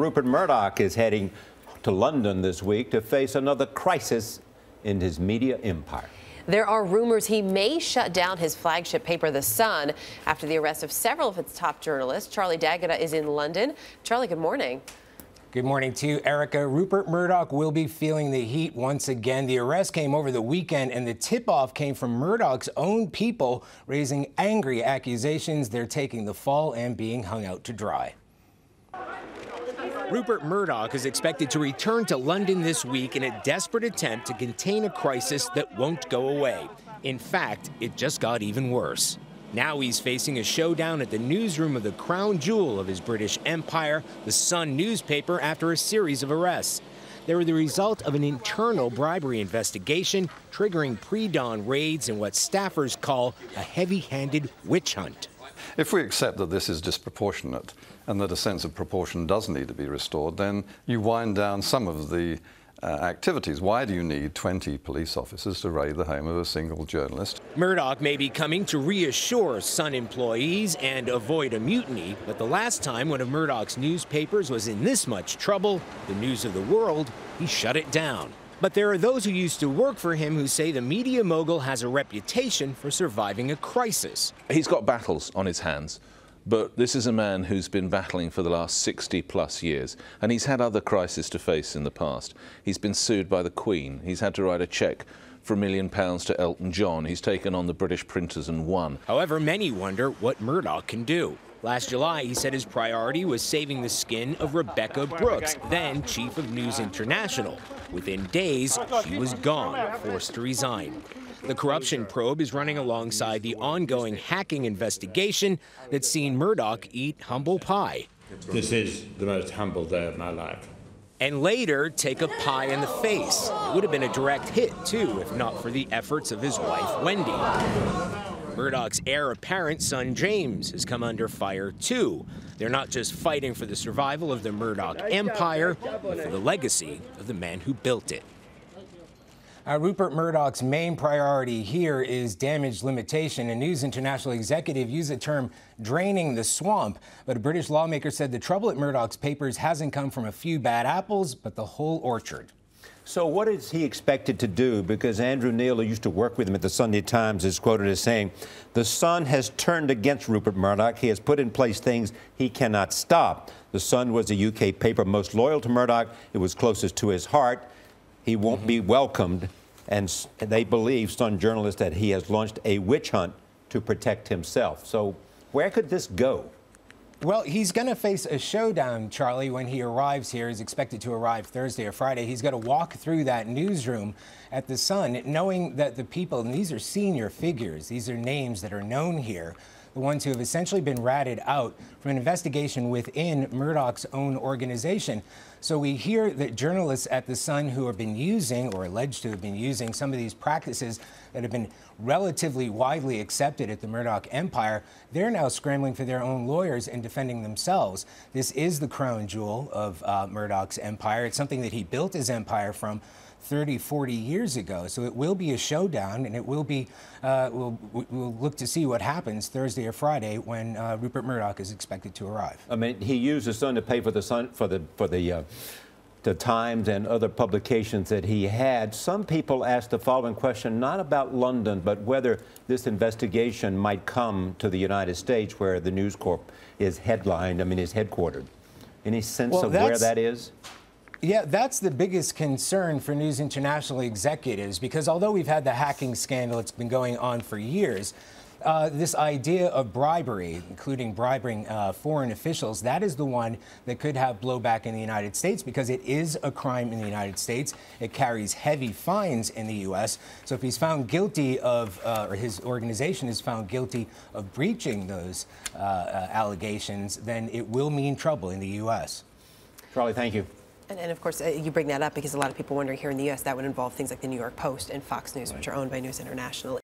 Rupert Murdoch is heading to London this week to face another crisis in his media empire. There are rumors he may shut down his flagship paper, The Sun, after the arrest of several of its top journalists. Charlie D'Agata is in London. Charlie, good morning. Good morning to you, Erica. Rupert Murdoch will be feeling the heat once again. The arrest came over the weekend, and the tip-off came from Murdoch's own people, raising angry accusations they're taking the fall and being hung out to dry. Rupert Murdoch is expected to return to London this week in a desperate attempt to contain a crisis that won't go away. In fact, it just got even worse. Now he's facing a showdown at the newsroom of the crown jewel of his British empire, the Sun newspaper, after a series of arrests. They were the result of an internal bribery investigation, triggering pre-dawn raids and what staffers call a heavy-handed witch hunt. If we accept that this is disproportionate and that a sense of proportion does need to be restored, then you wind down some of the activities. Why do you need 20 police officers to raid the home of a single journalist? Murdoch may be coming to reassure Sun employees and avoid a mutiny, but the last time one of Murdoch's newspapers was in this much trouble, the News of the World, he shut it down. But there are those who used to work for him who say the media mogul has a reputation for surviving a crisis. He's got battles on his hands, but this is a man who's been battling for the last 60+ years, and he's had other crises to face in the past. He's been sued by the Queen. He's had to write a cheque for £1 million to Elton John. He's taken on the British printers and won. However, many wonder what Murdoch can do. Last July, he said his priority was saving the skin of Rebekah Brooks, then chief of News International. Within days, she was gone, forced to resign. The corruption probe is running alongside the ongoing hacking investigation that's seen Murdoch eat humble pie. This is the most humble day of my life. And later, take a pie in the face. It would have been a direct hit, too, if not for the efforts of his wife, Wendy. Murdoch's heir apparent, son James, has come under fire, too. They're not just fighting for the survival of the Murdoch empire, but for the legacy of the man who built it. Rupert Murdoch's main priority here is damage limitation. A News International executive used the term draining the swamp, but a British lawmaker said the trouble at Murdoch's papers hasn't come from a few bad apples, but the whole orchard. So what is he expected to do? Because Andrew Neil, who used to work with him at the Sunday Times, is quoted as saying, "The Sun has turned against Rupert Murdoch. He has put in place things he cannot stop. The Sun was the UK paper most loyal to Murdoch. It was closest to his heart. He won't be welcomed." And they believe, Sun journalists, that he has launched a witch hunt to protect himself. So where could this go? Well, he's going to face a showdown, Charlie, when he arrives here. He's expected to arrive Thursday or Friday. He's got to walk through that newsroom at the Sun, knowing that the people, and these are senior figures, these are names that are known here, the ones who have essentially been ratted out from an investigation within Murdoch's own organization. So we hear that journalists at the Sun who have been using, or alleged to have been using, some of these practices that have been relatively widely accepted at the Murdoch empire, they're now scrambling for their own lawyers and defending themselves. This is the crown jewel of Murdoch's empire. It's something that he built his empire from 30, 40 years ago. So it will be a showdown, and it will be, we'll look to see what happens Thursday or Friday when Rupert Murdoch is expected to arrive. I mean, he used the Sun to pay for the Sun, for the Times and other publications that he had. Some people ask the following question, not about London, but whether this investigation might come to the United States, where the News Corp is headlined, is headquartered. Any sense of where that is? Yeah, that's the biggest concern for News International executives, because although we've had the hacking scandal, it's been going on for years, this idea of bribery, including bribing foreign officials, that is the one that could have blowback in the United States, because it is a crime in the United States. It carries heavy fines in the U.S. So if he's found guilty of, or his organization is found guilty of breaching those allegations, then it will mean trouble in the U.S. Charlie, thank you. And of course, you bring that up because a lot of people wondering here in the U.S. that would involve things like the New York Post and Fox News, which are owned by News International.